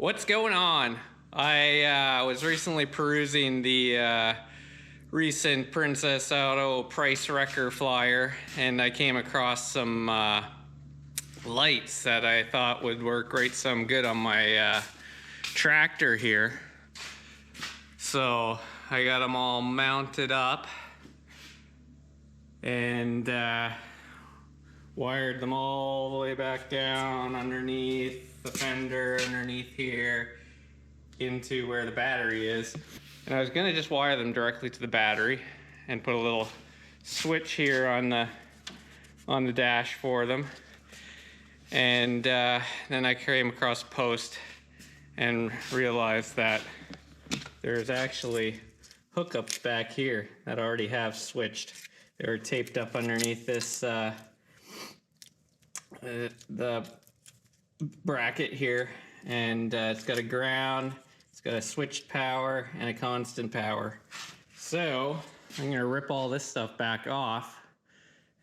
What's going on? I was recently perusing the recent Princess Auto price wrecker flyer, and I came across some lights that I thought would work great some good on my tractor here. So I got them all mounted up and wired them all the way back down underneath the fender, underneath here, into where the battery is. And I was gonna just wire them directly to the battery and put a little switch here on the dash for them. And then I came across a post and realized that there's actually hookups back here that already have switched. They're taped up underneath this the bracket here, and it's got a ground, it's got a switched power and a constant power. So I'm gonna rip all this stuff back off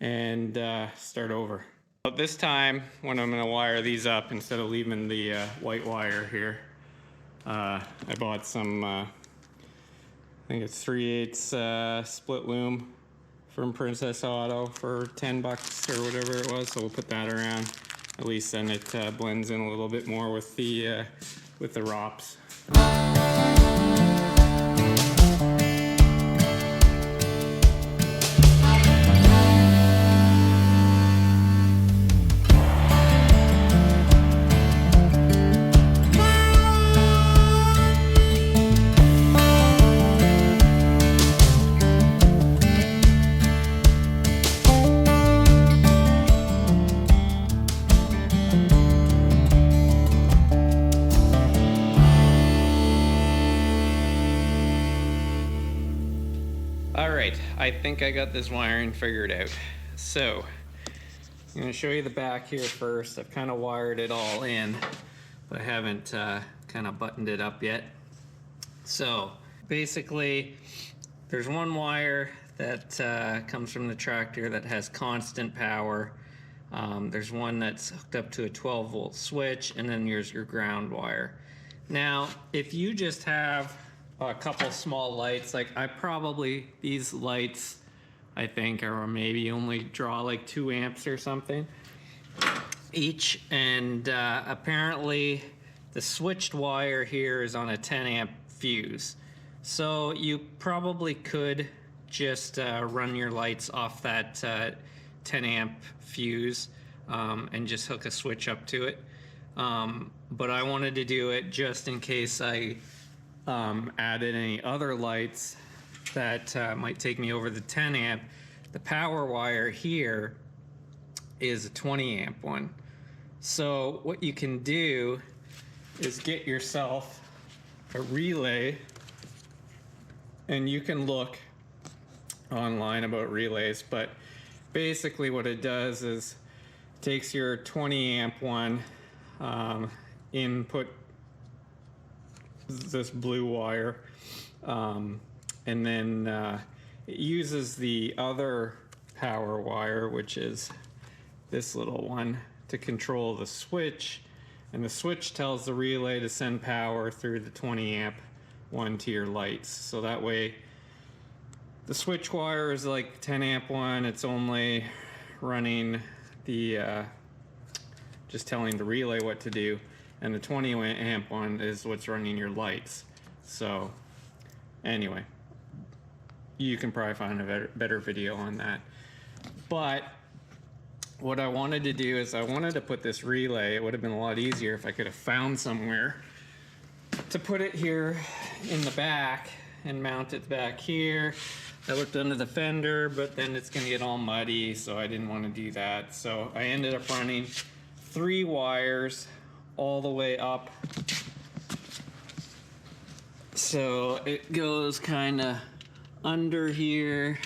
and start over. But this time, when I'm gonna wire these up, instead of leaving the white wire here, I bought some I think it's 3/8 split loom from Princess Auto for 10 bucks or whatever it was, so we'll put that around. At least then it blends in a little bit more with the ROPS. Alright, I think I got this wiring figured out. So, I'm going to show you the back here first. I've kind of wired it all in, but I haven't kind of buttoned it up yet. So, basically, there's one wire that comes from the tractor that has constant power. There's one that's hooked up to a 12-volt switch, and then here's your ground wire. Now, if you just have a couple small lights, like these lights I think are maybe only draw like 2 amps or something each, and apparently the switched wire here is on a 10 amp fuse, so you probably could just run your lights off that 10 amp fuse and just hook a switch up to it, but I wanted to do it just in case I added any other lights that might take me over the 10 amp. The power wire here is a 20 amp one. So what you can do is get yourself a relay, and you can look online about relays, but basically what it does is it takes your 20 amp one, input this blue wire, and then it uses the other power wire, which is this little one, to control the switch, and the switch tells the relay to send power through the 20 amp one to your lights. So that way the switch wire is like 10 amp one, it's only running the just telling the relay what to do, and the 20 amp one is what's running your lights. So anyway, you can probably find a better video on that. But what I wanted to do is I wanted to put this relay, it would have been a lot easier if I could have found somewhere to put it here in the back and mount it back here. I looked under the fender, but then it's gonna get all muddy, so I didn't want to do that. So I ended up running 3 wires all the way up, so it goes kind of under here,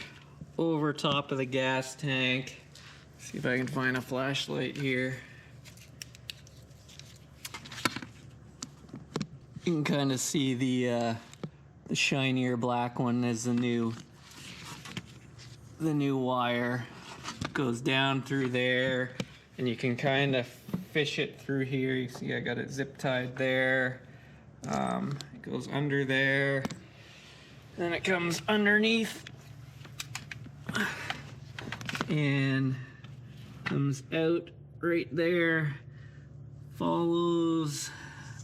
over top of the gas tank. See if I can find a flashlight here. You can kind of see the shinier black one is the new wire. Goes down through there, and you can kind of fish it through here. You see I got it zip tied there. It goes under there. Then it comes underneath and comes out right there. Follows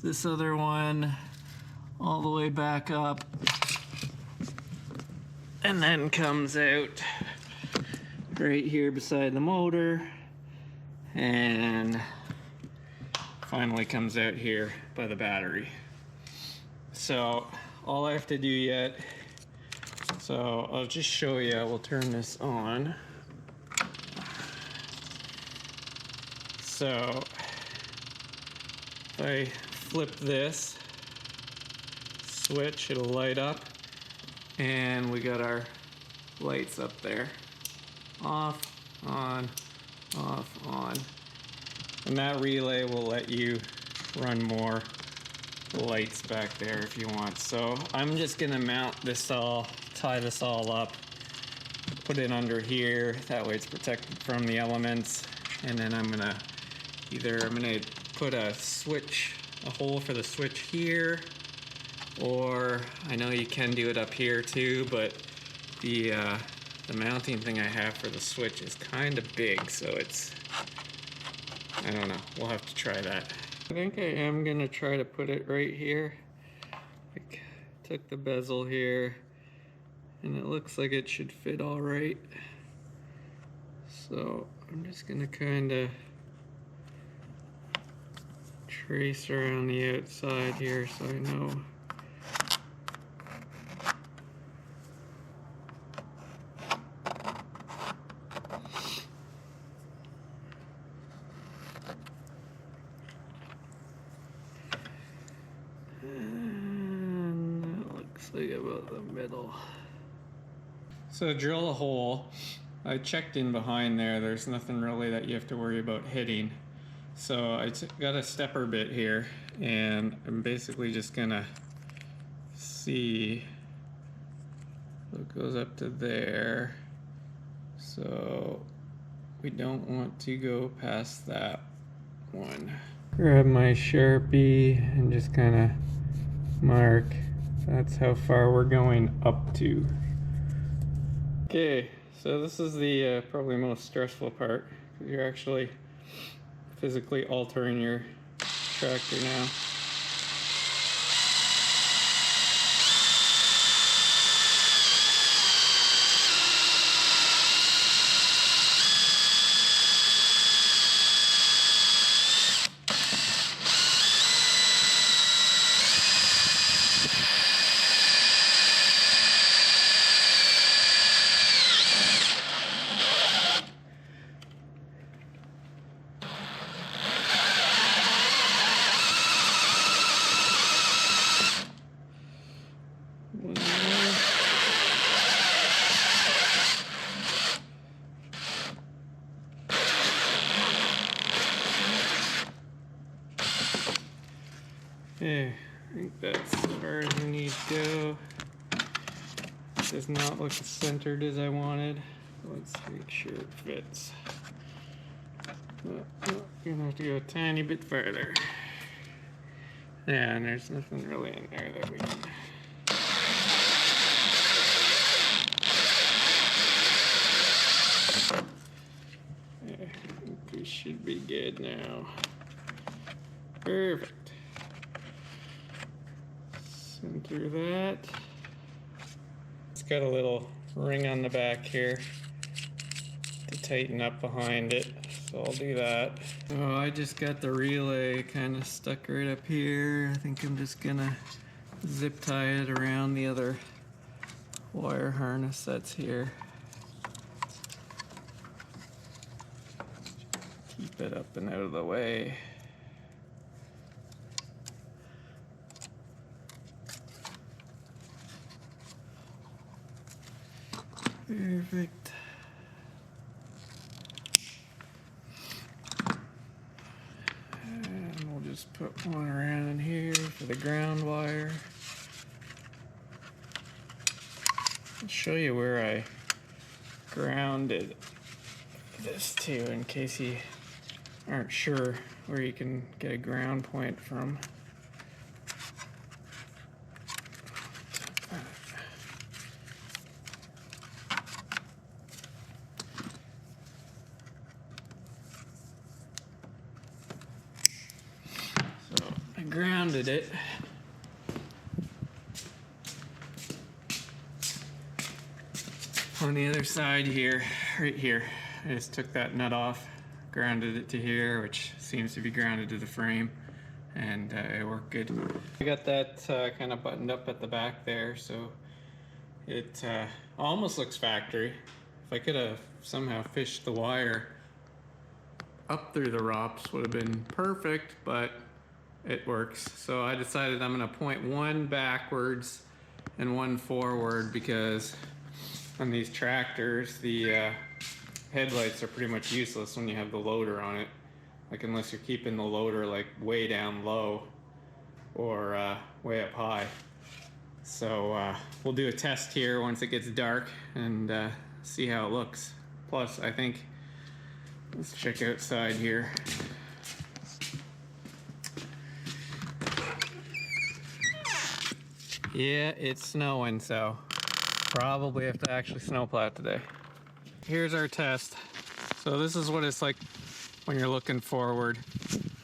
this other one all the way back up. And then comes out right here beside the motor. And finally comes out here by the battery. So all I have to do yet, so I'll just show you. We'll turn this on. So if I flip this switch, it'll light up, and we got our lights up there. Off, on, off, on. And that relay will let you run more lights back there if you want. So I'm just gonna mount this all, tie this all up, put it under here. That way it's protected from the elements. And then I'm gonna put a switch, a hole for the switch here, or I know you can do it up here too, but the mounting thing I have for the switch is kind of big, so it's, I don't know, we'll have to try that. I think I am gonna try to put it right here. I took the bezel here and it looks like it should fit all right. So I'm just gonna kind of trace around the outside here so I know. And that looks like about the middle. So drill a hole. I checked in behind there. There's nothing really that you have to worry about hitting. So I got a stepper bit here, and I'm basically just gonna see what goes up to there. So we don't want to go past that one. Grab my Sharpie and just kind of mark. That's how far we're going up to. Okay, so this is the probably most stressful part. You're actually physically altering your tractor now. Okay, I think that's as far as we need to go. It does not look as centered as I wanted. Let's make sure it fits. You're gonna have to go a tiny bit further. Yeah, and there's nothing really in there that we can. Yeah, I think we should be good now. Perfect. Center that. It's got a little ring on the back here to tighten up behind it, so I'll do that. Oh, I just got the relay kind of stuck right up here. I think I'm just gonna zip tie it around the other wire harness that's here. Keep it up and out of the way. Perfect. And we'll just put one around in here for the ground wire. I'll show you where I grounded this to in case you aren't sure where you can get a ground point from. So I grounded it. On the other side here, right here, I just took that nut off, grounded it to here, which seems to be grounded to the frame, and it worked good. I got that kind of buttoned up at the back there, so it almost looks factory. If I could have somehow fished the wire up through the ROPS, would have been perfect, but it works. So I decided I'm gonna point one backwards and one forward, because on these tractors, the headlights are pretty much useless when you have the loader on it. Like, unless you're keeping the loader like way down low or way up high. So we'll do a test here once it gets dark and see how it looks. Plus, I think, let's check outside here. Yeah, it's snowing, so probably have to actually snowplow today. Here's our test. So this is what it's like when you're looking forward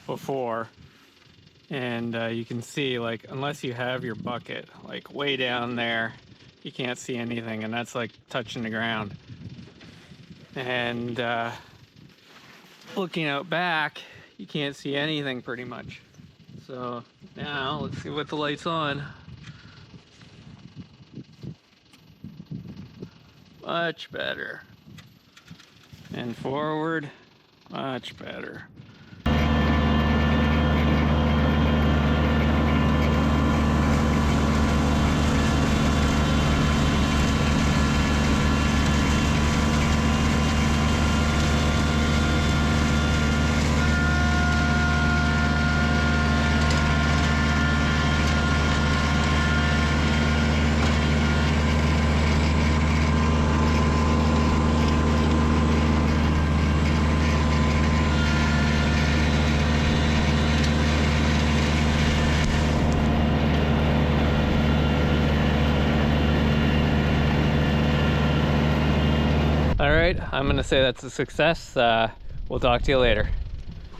before. And you can see, like, unless you have your bucket like way down there, you can't see anything, and that's like touching the ground. And looking out back, you can't see anything pretty much. So now let's see what the light's on. Much better. And forward, much better. All right, I'm gonna say that's a success. We'll talk to you later.